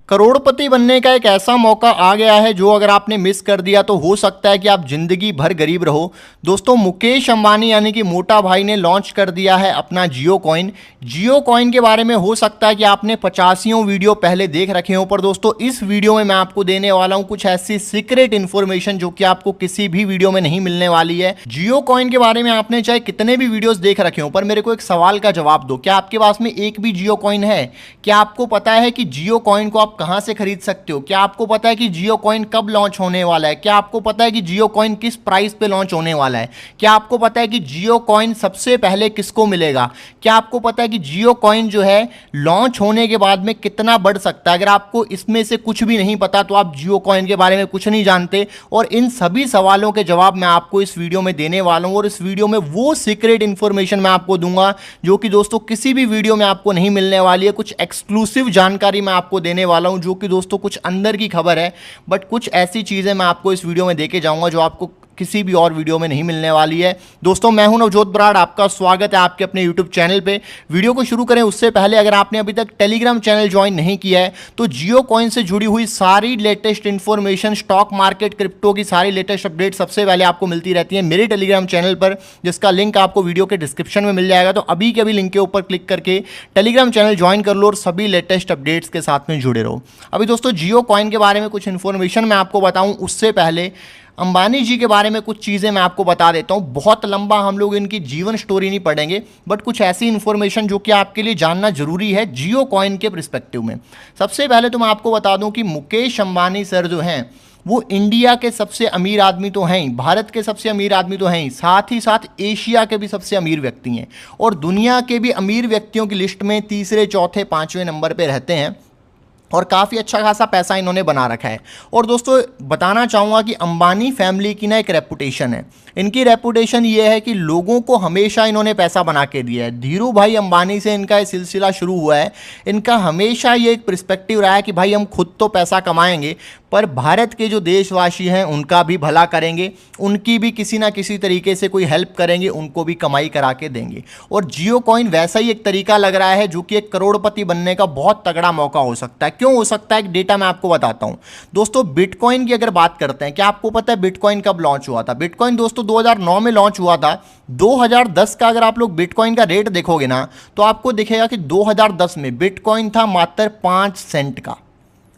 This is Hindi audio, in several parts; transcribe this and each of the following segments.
करोड़पति बनने का एक ऐसा मौका आ गया है जो अगर आपने मिस कर दिया तो हो सकता है कि आप जिंदगी भर गरीब रहो। दोस्तों, मुकेश अंबानी यानी कि मोटा भाई ने लॉन्च कर दिया है अपना जियो कॉइन। जियो कॉइन के बारे में हो सकता है कि आपने 85 वीडियो पहले देख रखे हो, पर दोस्तों इस वीडियो में मैं आपको देने वाला हूं कुछ ऐसी सीक्रेट इन्फॉर्मेशन जो कि आपको किसी भी वीडियो में नहीं मिलने वाली है। जियो कॉइन के बारे में आपने चाहे कितने भी वीडियोस देख रखे हो, पर मेरे को एक सवाल का जवाब दो, क्या आपके पास में एक भी जियो कॉइन है? क्या आपको पता है कि जियो कॉइन को आप कहां से खरीद सकते हो? क्या आपको पता है कि जियो कॉइन कब लॉन्च होने वाला है? क्या आपको पता है कि जियो कॉइन किस प्राइस पे लॉन्च होने वाला है? क्या आपको पता है कि जियो कॉइन सबसे पहले किसको मिलेगा? क्या आपको पता है कि जियो कॉइन जो है लॉन्च होने के बाद में कितना बढ़ सकता है? अगर आपको इसमें से कुछ भी नहीं पता तो आप जियो कॉइन के बारे में कुछ नहीं जानते, और इन सभी सवालों के जवाब मैं आपको इस वीडियो में देने वाला हूं। और इस वीडियो में वो सीक्रेट इंफॉर्मेशन मैं आपको दूंगा जो कि दोस्तों किसी भी वीडियो में आपको नहीं मिलने वाली है। कुछ एक्सक्लूसिव जानकारी मैं आपको देने वाला हूं जो कि दोस्तों कुछ अंदर की खबर है, बट कुछ ऐसी चीजें मैं आपको इस वीडियो में देके जाऊंगा जो आपको किसी भी और वीडियो में नहीं मिलने वाली है। दोस्तों, मैं हूं नवजोत बराड़, आपका स्वागत है आपके अपने YouTube चैनल पे। वीडियो को शुरू करें उससे पहले अगर आपने अभी तक टेलीग्राम चैनल ज्वाइन नहीं किया है तो जियो कॉइन से जुड़ी हुई सारी latest information, stock market, crypto की सारी लेटेस्ट अपडेट सबसे पहले आपको मिलती रहती है मेरे टेलीग्राम चैनल पर, जिसका लिंक आपको वीडियो के डिस्क्रिप्शन में मिल जाएगा। तो अभी के अभी लिंक के ऊपर क्लिक करके टेलीग्राम चैनल ज्वाइन कर लो और सभी लेटेस्ट अपडेट्स के साथ में जुड़े रहो। अभी दोस्तों जियो कॉइन के बारे में कुछ इन्फॉर्मेशन मैं आपको बताऊं उससे पहले अंबानी जी के बारे में कुछ चीज़ें मैं आपको बता देता हूं। बहुत लंबा हम लोग इनकी जीवन स्टोरी नहीं पढ़ेंगे, बट कुछ ऐसी इन्फॉर्मेशन जो कि आपके लिए जानना जरूरी है जियो कॉइन के पर्सपेक्टिव में। सबसे पहले तो मैं आपको बता दूं कि मुकेश अंबानी सर जो हैं वो इंडिया के सबसे अमीर आदमी तो हैं ही, भारत के सबसे अमीर आदमी तो हैं ही साथ एशिया के भी सबसे अमीर व्यक्ति हैं, और दुनिया के भी अमीर व्यक्तियों की लिस्ट में तीसरे, चौथे, पाँचवें नंबर पर रहते हैं, और काफ़ी अच्छा खासा पैसा इन्होंने बना रखा है। और दोस्तों बताना चाहूँगा कि अंबानी फैमिली की ना एक रेपुटेशन है। इनकी रेपुटेशन ये है कि लोगों को हमेशा इन्होंने पैसा बना के दिया है। धीरू भाई अंबानी से इनका ये सिलसिला शुरू हुआ है। इनका हमेशा ये एक पर्सपेक्टिव रहा है कि भाई हम खुद तो पैसा कमाएंगे, पर भारत के जो देशवासी हैं उनका भी भला करेंगे, उनकी भी किसी ना किसी तरीके से कोई हेल्प करेंगे, उनको भी कमाई करा के देंगे। और जियो कॉइन वैसा ही एक तरीका लग रहा है जो कि एक करोड़पति बनने का बहुत तगड़ा मौका हो सकता है। क्यों हो सकता है, एक डेटा मैं आपको बताता हूं। दोस्तों बिटकॉइन की अगर बात करते हैं, क्या आपको पता है बिटकॉइन कब लॉन्च हुआ था? बिटकॉइन दोस्तों 2009 में लॉन्च हुआ था। 2010 का अगर आप लोग बिटकॉइन का रेट देखोगे ना तो आपको दिखेगा कि 2010 में बिटकॉइन था मात्र 5 सेंट का।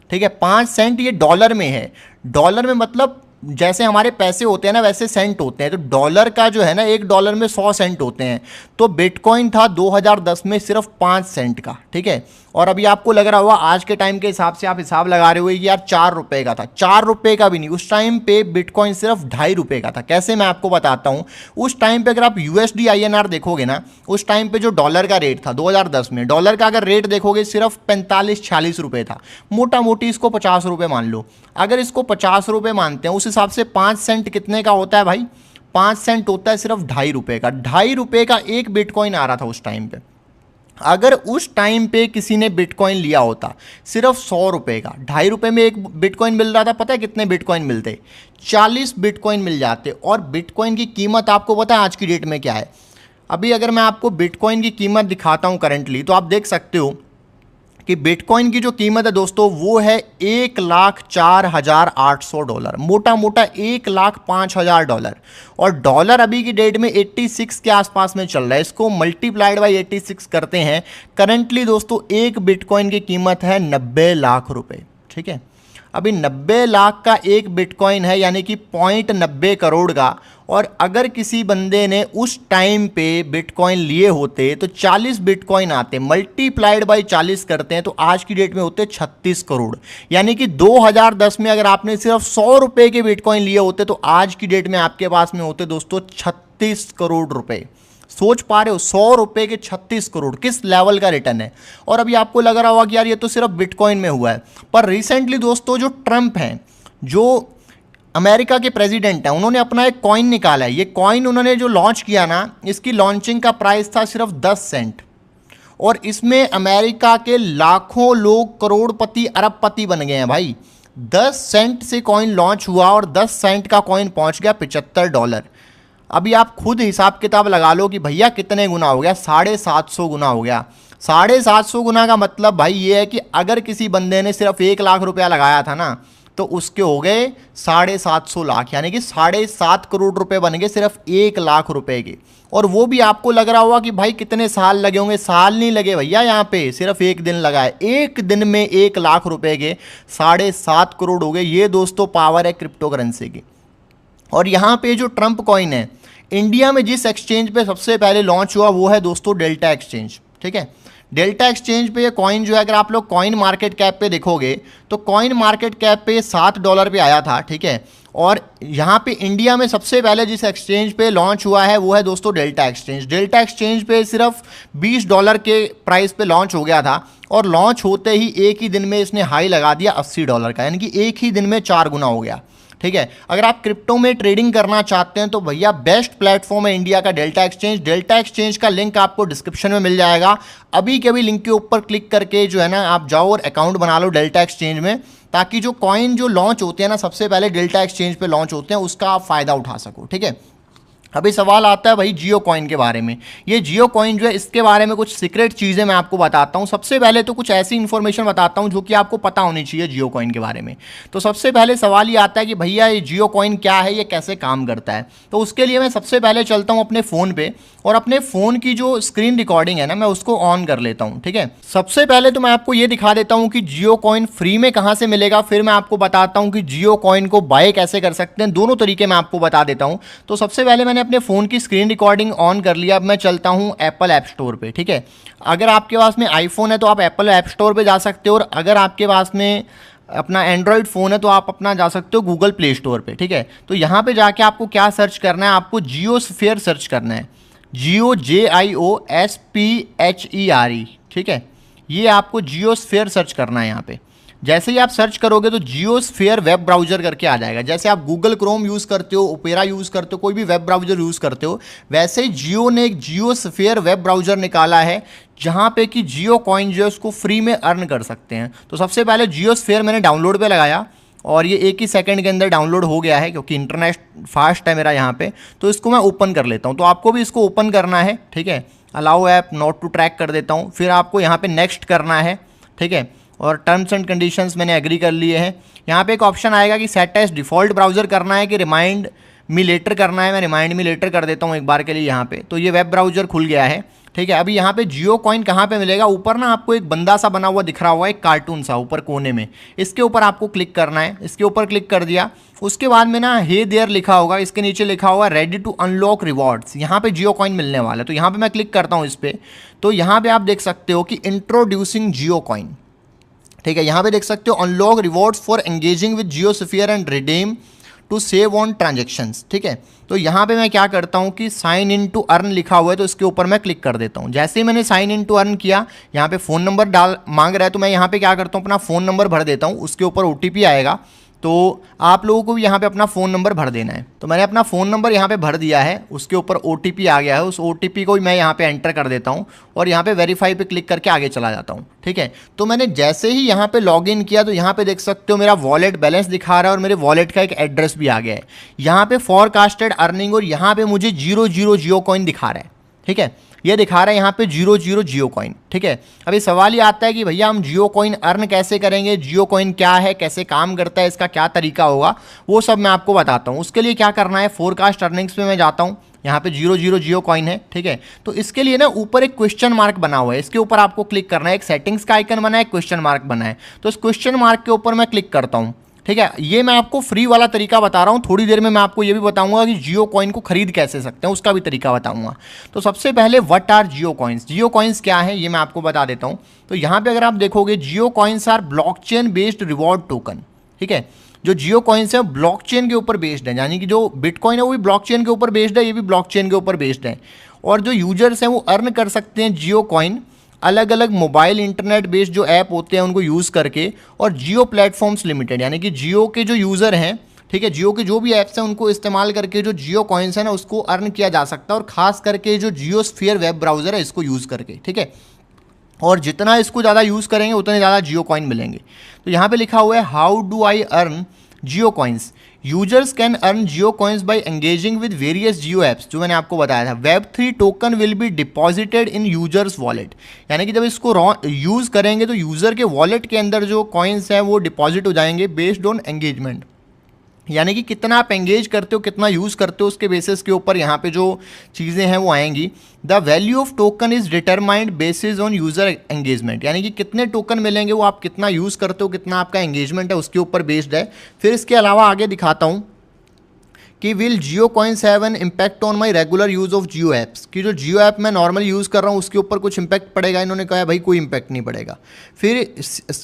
ठीक है, 5 सेंट, ये डॉलर में है। डॉलर में मतलब जैसे हमारे पैसे होते हैं ना वैसे सेंट होते हैं, तो डॉलर का जो है ना $1 में 100 सेंट होते हैं। तो बिटकॉइन था 2010 में सिर्फ 5 सेंट का। ठीक है, और अभी आपको लग रहा होगा आज के टाइम के हिसाब से आप हिसाब लगा रहे हो कि यार 4 रुपए का था। 4 रुपए का भी नहीं, उस टाइम पे बिटकॉइन सिर्फ 2.5 रुपए का था। कैसे, मैं आपको बताता हूं। उस टाइम पे अगर आप USD INR देखोगे ना, उस टाइम पे जो डॉलर का रेट था 2010 में, डॉलर का अगर रेट देखोगे सिर्फ 45-46 रुपए था। मोटा मोटी इसको 50 रुपए मान लो। अगर इसको 50 रुपए मानते हैं उस हिसाब से 5 सेंट कितने का होता है भाई? 5 सेंट होता है सिर्फ 2.5 रुपए का। 2.5 रुपए का एक बिटकॉइन आ रहा था उस टाइम पे। अगर उस टाइम पे किसी ने बिटकॉइन लिया होता सिर्फ 100 रुपए का, 2.5 रुपए में एक बिटकॉइन मिल रहा था, पता है कितने बिटकॉइन मिलते? 40 बिटकॉइन मिल जाते। और बिटकॉइन की कीमत आपको पता है आज की डेट में क्या है? अभी अगर मैं आपको बिटकॉइन की कीमत दिखाता हूं करंटली, तो आप देख सकते हो कि बिटकॉइन की जो कीमत है दोस्तों वो है $1,04,800, मोटा मोटा $1,05,000। और डॉलर अभी की डेट में 86 के आसपास में चल रहा है। इसको मल्टीप्लाइड बाई 86 करते हैं, करंटली दोस्तों एक बिटकॉइन की कीमत है 90 लाख रुपए। ठीक है, अभी 90 लाख का एक बिटकॉइन है, यानी कि 0.90 करोड़ का। और अगर किसी बंदे ने उस टाइम पे बिटकॉइन लिए होते तो 40 बिटकॉइन आते, मल्टीप्लाइड बाई 40 करते हैं तो आज की डेट में होते 36 करोड़। यानी कि 2010 में अगर आपने सिर्फ 100 रुपए के बिटकॉइन लिए होते तो आज की डेट में आपके पास में होते दोस्तों 36 करोड़ रुपए। सोच पा रहे हो, 100 रुपए के 36 करोड़, किस लेवल का रिटर्न है। और अभी आपको लग रहा होगा कि यार ये तो सिर्फ बिटकॉइन में हुआ है, पर रिसेंटली दोस्तों जो ट्रंप हैं, जो अमेरिका के प्रेसिडेंट हैं, उन्होंने अपना एक कॉइन निकाला है। ये कॉइन उन्होंने जो लॉन्च किया ना, इसकी लॉन्चिंग का प्राइस था सिर्फ 10 सेंट, और इसमें अमेरिका के लाखों लोग करोड़पति, अरबपति बन गए हैं भाई। 10 सेंट से कॉइन लॉन्च हुआ और 10 सेंट का कॉइन पहुंच गया $75। अभी आप खुद हिसाब किताब लगा लो कि भैया कितने गुना हो गया, 750 गुना हो गया। 750 गुना का मतलब भाई ये है कि अगर किसी बंदे ने सिर्फ 1 लाख रुपया लगाया था ना, तो उसके हो गए 750 लाख, यानी कि 7.5 करोड़ रुपए बन गए सिर्फ 1 लाख रुपए के। और वो भी आपको लग रहा होगा कि भाई कितने साल लगे होंगे, साल नहीं लगे भैया, यहाँ पे सिर्फ एक दिन लगा है। एक दिन में 1 लाख रुपए के 7.5 करोड़ हो गए। ये दोस्तों पावर है क्रिप्टो करेंसी की। और यहाँ पे जो ट्रंप कॉइन है, इंडिया में जिस एक्सचेंज पे सबसे पहले लॉन्च हुआ वो है दोस्तों डेल्टा एक्सचेंज। ठीक है, डेल्टा एक्सचेंज पे ये कॉइन जो है, अगर आप लोग कॉइन मार्केट कैप पे देखोगे तो कॉइन मार्केट कैप पे $7 पे आया था। ठीक है, और यहाँ पे इंडिया में सबसे पहले जिस एक्सचेंज पे लॉन्च हुआ है वो है दोस्तों डेल्टा एक्सचेंज। डेल्टा एक्सचेंज पे सिर्फ $20 के प्राइस पे लॉन्च हो गया था, और लॉन्च होते ही एक ही दिन में इसने हाई लगा दिया $80 का, यानी कि एक ही दिन में 4 गुना हो गया। ठीक है, अगर आप क्रिप्टो में ट्रेडिंग करना चाहते हैं तो भैया बेस्ट प्लेटफॉर्म है इंडिया का डेल्टा एक्सचेंज। डेल्टा एक्सचेंज का लिंक आपको डिस्क्रिप्शन में मिल जाएगा। अभी के अभी लिंक के ऊपर क्लिक करके जो है ना आप जाओ और अकाउंट बना लो डेल्टा एक्सचेंज में, ताकि जो कॉइन जो लॉन्च होते हैं ना सबसे पहले डेल्टा एक्सचेंज पे लॉन्च होते हैं, उसका आप फ़ायदा उठा सको। ठीक है, अभी सवाल आता है भाई जियो कॉइन के बारे में। ये जियो कॉइन जो है इसके बारे में कुछ सीक्रेट चीज़ें मैं आपको बताता हूँ। सबसे पहले तो कुछ ऐसी इन्फॉर्मेशन बताता हूँ जो कि आपको पता होनी चाहिए जियो कॉइन के बारे में। तो सबसे पहले सवाल ये आता है कि भैया ये जियो कॉइन क्या है, ये कैसे काम करता है। तो उसके लिए मैं सबसे पहले चलता हूँ अपने फ़ोन पे, और अपने फ़ोन की जो स्क्रीन रिकॉर्डिंग है ना मैं उसको ऑन कर लेता हूँ। ठीक है, सबसे पहले तो मैं आपको ये दिखा देता हूँ कि जियो कॉइन फ्री में कहाँ से मिलेगा, फिर मैं आपको बताता हूँ कि जियो कॉइन को बाय कैसे कर सकते हैं। दोनों तरीके मैं आपको बता देता हूँ। तो सबसे पहले मैंने अपने फ़ोन की स्क्रीन रिकॉर्डिंग ऑन कर लिया। अब मैं चलता हूँ एप्पल ऐप स्टोर पे। ठीक है, अगर आपके पास में आईफोन है तो आप एप्पल ऐप स्टोर पे जा सकते हो, और अगर आपके पास में अपना एंड्रॉयड फ़ोन है तो आप अपना जा सकते हो गूगल प्ले स्टोर पे। ठीक है, तो यहाँ पे जाके आपको क्या सर्च करना है, आपको जियोस्फीयर सर्च करना है। GIOSPHERE। ठीक है, ये आपको जियोस्फीयर सर्च करना है यहाँ पे। जैसे ही आप सर्च करोगे तो जियोस्फीयर वेब ब्राउज़र करके आ जाएगा। जैसे आप गूगल क्रोम यूज़ करते हो, ओपेरा यूज़ करते हो, कोई भी वेब ब्राउज़र यूज़ करते हो, वैसे ही जियो ने एक जियोस्फीयर वेब ब्राउज़र निकाला है जहाँ पे कि जियो कॉइन जो है उसको फ्री में अर्न कर सकते हैं। तो सबसे पहले जियोस्फीयर मैंने डाउनलोड पे लगाया, और ये 1 ही सेकंड के अंदर डाउनलोड हो गया है क्योंकि इंटरनेट फास्ट है मेरा यहाँ पे। तो इसको मैं ओपन कर लेता हूँ। तो आपको भी इसको ओपन करना है। ठीक है, allow app not to track कर देता हूँ। फिर आपको यहाँ पे नेक्स्ट करना है। ठीक है, और टर्म्स एंड कंडीशंस मैंने एग्री कर लिए हैं। यहाँ पे एक ऑप्शन आएगा कि सेट एज डिफ़ॉल्ट ब्राउज़र करना है कि रिमाइंड मी लेटर करना है। मैं रिमाइंड मी लेटर कर देता हूँ एक बार के लिए यहाँ पे। तो ये वेब ब्राउज़र खुल गया है। ठीक है, अभी यहाँ पे जियो कॉइन कहाँ पे मिलेगा, ऊपर ना आपको एक बंदा सा बना हुआ दिख रहा हुआ है, एक कार्टून सा ऊपर कोने में, इसके ऊपर आपको क्लिक करना है। इसके ऊपर क्लिक कर दिया, उसके बाद में ना हे देयर लिखा होगा, इसके नीचे लिखा हुआ रेडी टू अनलॉक रिवॉर्ड्स। यहाँ पे जियो कॉइन मिलने वाला है। तो यहाँ पे मैं क्लिक करता हूँ इस पर। तो यहाँ पे आप देख सकते हो कि इंट्रोड्यूसिंग जियो कॉइन। ठीक है, यहाँ पे देख सकते हो unlock rewards for engaging with JioSphere and redeem to save on transactions. ठीक है, तो यहाँ पे मैं क्या करता हूँ कि साइन इन टू अर्न लिखा हुआ है, तो इसके ऊपर मैं क्लिक कर देता हूँ। जैसे ही मैंने साइन इन टू अर्न किया, यहाँ पे फ़ोन नंबर डाल मांग रहा है, तो मैं यहाँ पे क्या करता हूँ अपना फ़ोन नंबर भर देता हूँ। उसके ऊपर OTP आएगा, तो आप लोगों को भी यहाँ पे अपना फ़ोन नंबर भर देना है। तो मैंने अपना फ़ोन नंबर यहाँ पे भर दिया है, उसके ऊपर OTP आ गया है। उस OTP को मैं यहाँ पे एंटर कर देता हूँ, और यहाँ पे वेरीफाई पे क्लिक करके आगे चला जाता हूँ। ठीक है, तो मैंने जैसे ही यहाँ पे लॉगिन किया तो यहाँ पे देख सकते हो मेरा वॉलेट बैलेंस दिखा रहा है, और मेरे वॉलेट का एक एड्रेस भी आ गया है। यहाँ पे फॉरकास्टेड अर्निंग, और यहाँ पे मुझे 0 जियो कॉइन दिखा रहा है। ठीक है, ये दिखा रहा है यहाँ पे 0 जियो कॉइन। ठीक है, अभी सवाल ये आता है कि भैया हम जियो कॉइन अर्न कैसे करेंगे, जियो कॉइन क्या है, कैसे काम करता है, इसका क्या तरीका होगा, वो सब मैं आपको बताता हूँ। उसके लिए क्या करना है, फोरकास्ट अर्निंग्स पे मैं जाता हूँ। यहाँ पे 0 जियो कॉइन है। ठीक है, तो इसके लिए ना ऊपर एक क्वेश्चन मार्क बना हुआ है, इसके ऊपर आपको क्लिक करना है। एक सेटिंग्स का आइकन बना है, क्वेश्चन मार्क बना है, तो इस क्वेश्चन मार्क के ऊपर मैं क्लिक करता हूँ। ठीक है, ये मैं आपको फ्री वाला तरीका बता रहा हूँ। थोड़ी देर में मैं आपको ये भी बताऊंगा कि जियो कॉइन को खरीद कैसे सकते हैं, उसका भी तरीका बताऊंगा। तो सबसे पहले what are Jio coins, Jio coins क्या है ये मैं आपको बता देता हूँ। तो यहाँ पे अगर आप देखोगे, Jio coins are blockchain based reward token. ठीक है, जो जियो कॉइन्स है ब्लॉकचेन के ऊपर बेस्ड है, यानी कि जो बिटकॉइन है वो भी ब्लॉकचेन के ऊपर बेस्ड है, ये भी ब्लॉकचेन के ऊपर बेस्ड है। और जो यूजर्स हैं वो अर्न कर सकते हैं जियो कॉइन अलग अलग मोबाइल इंटरनेट बेस्ड जो ऐप होते हैं उनको यूज़ करके, और जियो प्लेटफॉर्म्स लिमिटेड, यानी कि जियो के जो यूज़र हैं, ठीक है, जियो के जो भी ऐप्स हैं उनको इस्तेमाल करके जो जियो कॉइन्स है ना उसको अर्न किया जा सकता है, और ख़ास करके जो जियोस्फीयर वेब ब्राउज़र है इसको यूज़ करके। ठीक है, और जितना इसको ज़्यादा यूज़ करेंगे उतने ज़्यादा जियो कॉइन मिलेंगे। तो यहाँ पे लिखा हुआ है how do I earn Jio coins, users can earn Jio coins by engaging with various Jio apps, जो मैंने आपको बताया था। Web3 token will be deposited in users wallet, यानी कि जब इसको यूज़ करेंगे तो यूज़र के वॉलेट के अंदर जो कॉइन्स हैं वो डिपॉजिट हो जाएंगे बेस्ड ऑन एंगेजमेंट, यानी कि कितना आप एंगेज करते हो, कितना यूज़ करते हो, उसके बेसिस के ऊपर यहाँ पे जो चीज़ें हैं वो आएंगी। The value of token is determined basis on user engagement, यानी कि कितने टोकन मिलेंगे वो आप कितना यूज़ करते हो, कितना आपका एंगेजमेंट है, उसके ऊपर बेस्ड है। फिर इसके अलावा आगे दिखाता हूँ कि will Jio coins have an impact on my regular use of Jio apps, कि जो जियो ऐप मैं नॉर्मल यूज़ कर रहा हूँ उसके ऊपर कुछ इम्पैक्ट पड़ेगा। इन्होंने कहा भाई कोई इम्पैक्ट नहीं पड़ेगा। फिर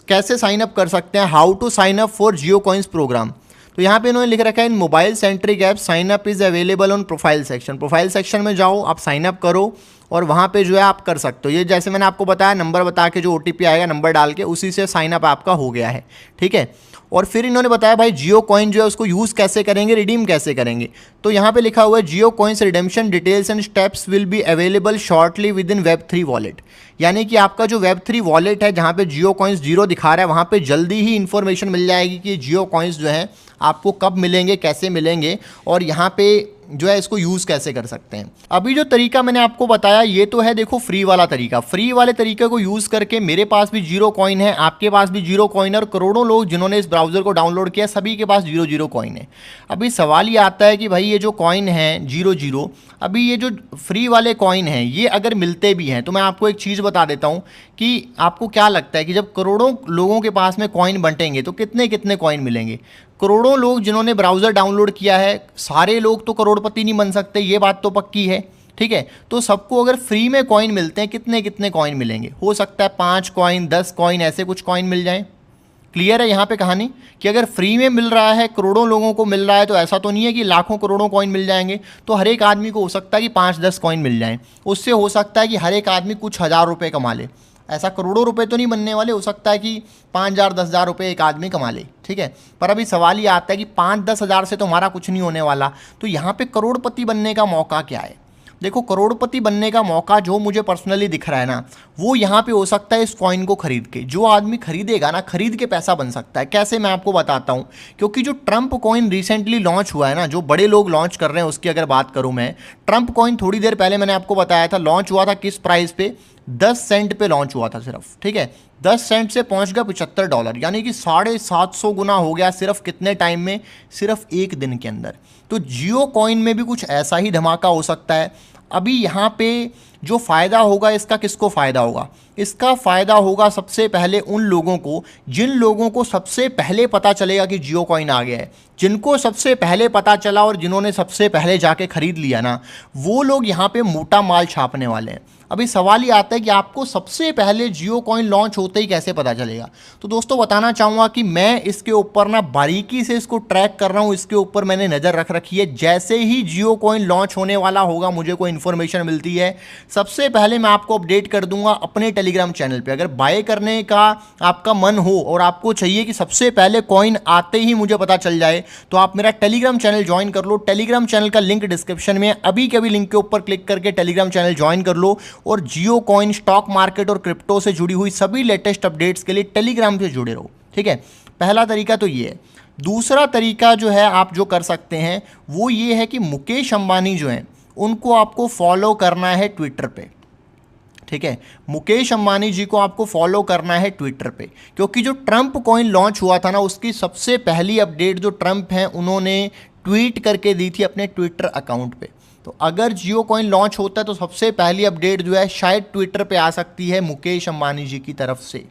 कैसे साइन अप कर सकते हैं, how to sign up for Jio coins program. तो यहाँ पे इन्होंने लिख रखा है in mobile centric app sign up is available on profile section. Profile section में जाओ, आप साइन अप करो और वहाँ पे जो है आप कर सकते हो। ये जैसे मैंने आपको बताया, नंबर बता के जो OTP आएगा नंबर डाल के उसी से साइन अप आपका हो गया है, ठीक है। और फिर इन्होंने बताया भाई जियो कॉइन जो है उसको यूज़ कैसे करेंगे, रिडीम कैसे करेंगे। तो यहाँ पे लिखा हुआ है Jio coins redemption details and steps will be available shortly within Web3 wallet, यानी कि आपका जो Web3 वॉलेट है जहाँ पे जियो कॉइन्स 0 दिखा रहा है वहाँ पे जल्दी ही इन्फॉर्मेशन मिल जाएगी कि जियो कॉइन्स जो है आपको कब मिलेंगे, कैसे मिलेंगे और यहाँ पे जो है इसको यूज़ कैसे कर सकते हैं। अभी जो तरीका मैंने आपको बताया ये तो है देखो फ्री वाला तरीका। फ्री वाले तरीके को यूज़ करके मेरे पास भी 0 कॉइन है, आपके पास भी 0 कॉइन है और करोड़ों लोग जिन्होंने इस ब्राउज़र को डाउनलोड किया सभी के पास 0 कॉइन है। अभी सवाल ये आता है कि भाई ये जो कॉइन है 0, अभी ये जो फ्री वाले कॉइन हैं ये अगर मिलते भी हैं तो मैं आपको एक चीज़ बता देता हूँ कि आपको क्या लगता है कि जब करोड़ों लोगों के पास में कॉइन बंटेंगे तो कितने कितने कॉइन मिलेंगे। करोड़ों लोग जिन्होंने ब्राउज़र डाउनलोड किया है, सारे लोग तो करोड़पति नहीं बन सकते, ये बात तो पक्की है, ठीक है। तो सबको अगर फ्री में कॉइन मिलते हैं कितने कितने कॉइन मिलेंगे, हो सकता है 5 कॉइन 10 कॉइन ऐसे कुछ कॉइन मिल जाएं। क्लियर है यहाँ पे कहानी कि अगर फ्री में मिल रहा है, करोड़ों लोगों को मिल रहा है, तो ऐसा तो नहीं है कि लाखों करोड़ों कॉइन मिल जाएंगे। तो हर एक आदमी को हो सकता है कि 5-10 कॉइन मिल जाएं, उससे हो सकता है कि हर एक आदमी कुछ हज़ार रुपये कमा ले। ऐसा करोड़ों रुपए तो नहीं बनने वाले, हो सकता है कि 5,000-10,000 रुपये एक आदमी कमा ले, ठीक है। पर अभी सवाल ये आता है कि 5-10 हज़ार से तो हमारा कुछ नहीं होने वाला, तो यहाँ पे करोड़पति बनने का मौका क्या है। देखो करोड़पति बनने का मौका जो मुझे पर्सनली दिख रहा है ना, वो यहाँ पे हो सकता है इस कॉइन को खरीद के। जो आदमी खरीदेगा ना, खरीद के पैसा बन सकता है। कैसे, मैं आपको बताता हूँ। क्योंकि जो ट्रम्प कॉइन रिसेंटली लॉन्च हुआ है ना, जो बड़े लोग लॉन्च कर रहे हैं उसकी अगर बात करूँ मैं, ट्रम्प कॉइन थोड़ी देर पहले मैंने आपको बताया था लॉन्च हुआ था किस प्राइस पे, 10 सेंट पे लॉन्च हुआ था सिर्फ, ठीक है। 10 सेंट से पहुंच गया $75, यानी कि 750 गुना हो गया सिर्फ कितने टाइम में, सिर्फ एक दिन के अंदर। तो जियो कॉइन में भी कुछ ऐसा ही धमाका हो सकता है। अभी यहाँ पे जो फ़ायदा होगा इसका किसको फ़ायदा होगा, इसका फ़ायदा होगा सबसे पहले उन लोगों को जिन लोगों को सबसे पहले पता चलेगा कि जियो कॉइन आ गया है। जिनको सबसे पहले पता चला और जिन्होंने सबसे पहले जाके ख़रीद लिया ना, वो लोग यहाँ पे मोटा माल छापने वाले हैं। अभी सवाल ये आता है कि आपको सबसे पहले जियो कॉइन लॉन्च होते ही कैसे पता चलेगा। तो दोस्तों बताना चाहूँगा कि मैं इसके ऊपर ना बारीकी से इसको ट्रैक कर रहा हूँ, इसके ऊपर मैंने नज़र रख रखी है। जैसे ही जियो कॉइन लॉन्च होने वाला होगा, मुझे कोई इन्फॉर्मेशन मिलती है, सबसे पहले मैं आपको अपडेट कर दूंगा अपने टेलीग्राम चैनल पे। अगर बाय करने का आपका मन हो और आपको चाहिए कि सबसे पहले कॉइन आते ही मुझे पता चल जाए, तो आप मेरा टेलीग्राम चैनल ज्वाइन कर लो। टेलीग्राम चैनल का लिंक डिस्क्रिप्शन में है, अभी के अभी लिंक के ऊपर क्लिक करके टेलीग्राम चैनल ज्वाइन कर लो और जियो कॉइन, स्टॉक मार्केट और क्रिप्टो से जुड़ी हुई सभी लेटेस्ट अपडेट्स के लिए टेलीग्राम से जुड़े रहो, ठीक है। पहला तरीका तो ये है। दूसरा तरीका जो है आप जो कर सकते हैं वो ये है कि मुकेश अंबानी जो हैं उनको आपको फॉलो करना है ट्विटर पे, ठीक है। मुकेश अंबानी जी को आपको फॉलो करना है ट्विटर पे, क्योंकि जो ट्रम्प कॉइन लॉन्च हुआ था ना, उसकी सबसे पहली अपडेट जो ट्रम्प हैं उन्होंने ट्वीट करके दी थी अपने ट्विटर अकाउंट पे। तो अगर जियो कॉइन लॉन्च होता है तो सबसे पहली अपडेट जो है शायद ट्विटर पे आ सकती है मुकेश अंबानी जी की तरफ से।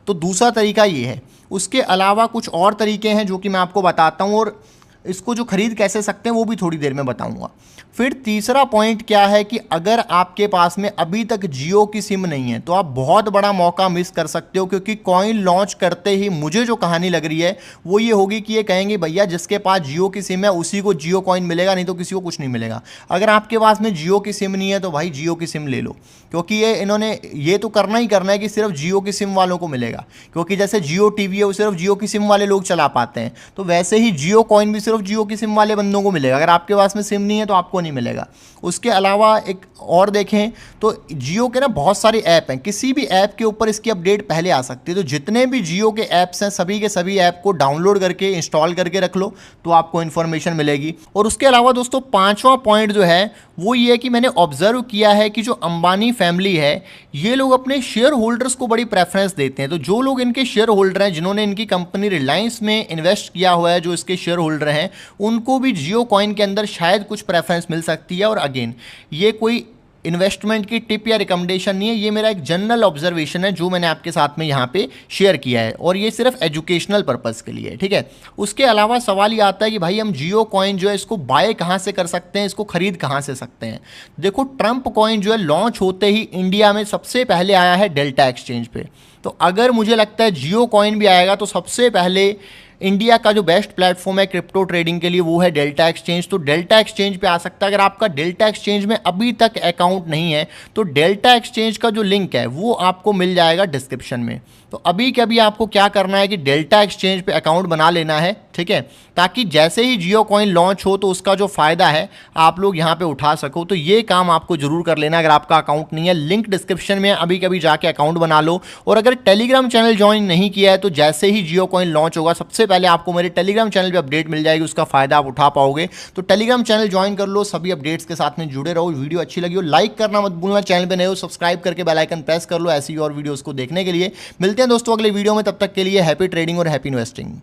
तो दूसरा तरीका ये है। उसके अलावा कुछ और तरीके हैं जो कि मैं आपको बताता हूँ, और इसको जो खरीद कैसे सकते हैं वो भी थोड़ी देर में बताऊंगा। फिर तीसरा पॉइंट क्या है कि अगर आपके पास में अभी तक जियो की सिम नहीं है तो आप बहुत बड़ा मौका मिस कर सकते हो, क्योंकि कॉइन लॉन्च करते ही मुझे जो कहानी लग रही है वो ये होगी कि ये कहेंगे भैया जिसके पास जियो की सिम है उसी को जियो कॉइन मिलेगा, नहीं तो किसी को कुछ नहीं मिलेगा। अगर आपके पास में जियो की सिम नहीं है तो भाई जियो की सिम ले लो, क्योंकि ये इन्होंने ये तो करना ही करना है कि सिर्फ जियो की सिम वालों को मिलेगा। क्योंकि जैसे जियो टीवी है वो सिर्फ जियो की सिम वाले लोग चला पाते हैं, तो वैसे ही जियो कॉइन भी सिर्फ सिर्फ जियो की सिम वाले बंदों को मिलेगा, अगर आपके पास में सिम नहीं है तो आपको नहीं मिलेगा। उसके अलावा एक और देखें तो जियो के ना बहुत सारे ऐप हैं, किसी भी ऐप के ऊपर इसकी अपडेट पहले आ सकती है। तो जितने भी जियो के ऐप्स हैं सभी के सभी ऐप को डाउनलोड करके इंस्टॉल करके रख लो तो आपको इन्फॉर्मेशन मिलेगी। और उसके अलावा दोस्तों पांचवा पॉइंट जो है वो ये है कि मैंने ऑब्जर्व किया है कि जो अंबानी फैमिली है ये लोग अपने शेयर होल्डर्स को बड़ी प्रेफरेंस देते हैं। तो जो लोग इनके शेयर होल्डर हैं, जिन्होंने इनकी कंपनी रिलायंस में इन्वेस्ट किया हुआ है, जो इसके शेयर होल्डर हैं, उनको भी जियो कॉइन के अंदर शायद कुछ प्रेफरेंस मिल सकती है। और अगेन ये कोई इन्वेस्टमेंट की टिप या रिकमेंडेशन नहीं है, ये मेरा एक जनरल ऑब्जर्वेशन है जो मैंने आपके साथ में यहाँ पे शेयर किया है, और ये सिर्फ एजुकेशनल पर्पस के लिए है, ठीक है। उसके अलावा सवाल ये आता है कि भाई हम जियो कॉइन जो है इसको बाय कहाँ से कर सकते हैं, इसको खरीद कहाँ से सकते हैं। देखो ट्रंप कॉइन जो है लॉन्च होते ही इंडिया में सबसे पहले आया है डेल्टा एक्सचेंज पे। तो अगर मुझे लगता है जियो कॉइन भी आएगा तो सबसे पहले इंडिया का जो बेस्ट प्लेटफॉर्म है क्रिप्टो ट्रेडिंग के लिए वो है डेल्टा एक्सचेंज। तो डेल्टा एक्सचेंज पे आ सकता है। अगर आपका डेल्टा एक्सचेंज में अभी तक अकाउंट नहीं है तो डेल्टा एक्सचेंज का जो लिंक है वो आपको मिल जाएगा डिस्क्रिप्शन में। तो अभी के अभी आपको क्या करना है कि डेल्टा एक्सचेंज पे अकाउंट बना लेना है, ठीक है, ताकि जैसे ही जियो कॉइन लॉन्च हो तो उसका जो फ़ायदा है आप लोग यहाँ पे उठा सको। तो ये काम आपको जरूर कर लेना अगर आपका अकाउंट नहीं है। लिंक डिस्क्रिप्शन में, अभी कभी जाके अकाउंट बना लो। और अगर टेलीग्राम चैनल ज्वाइन नहीं किया है तो जैसे ही जियो कॉइन लॉन्च होगा सबसे पहले आपको मेरे टेलीग्राम चैनल पे अपडेट मिल जाएगी, उसका फायदा आप उठा पाओगे। तो टेलीग्राम चैनल ज्वाइन कर लो, सभी अपडेट्स के साथ में जुड़े रहो। वीडियो अच्छी लगी हो लाइक करना मत भूलना, चैनल पे नए हो सब्सक्राइब करके बेल आइकन प्रेस कर लो ऐसी और वीडियोस को देखने के लिए। मिलते हैं दोस्तों अगले वीडियो में, तब तक के लिए हैप्पी ट्रेडिंग और हैप्पी इन्वेस्टिंग।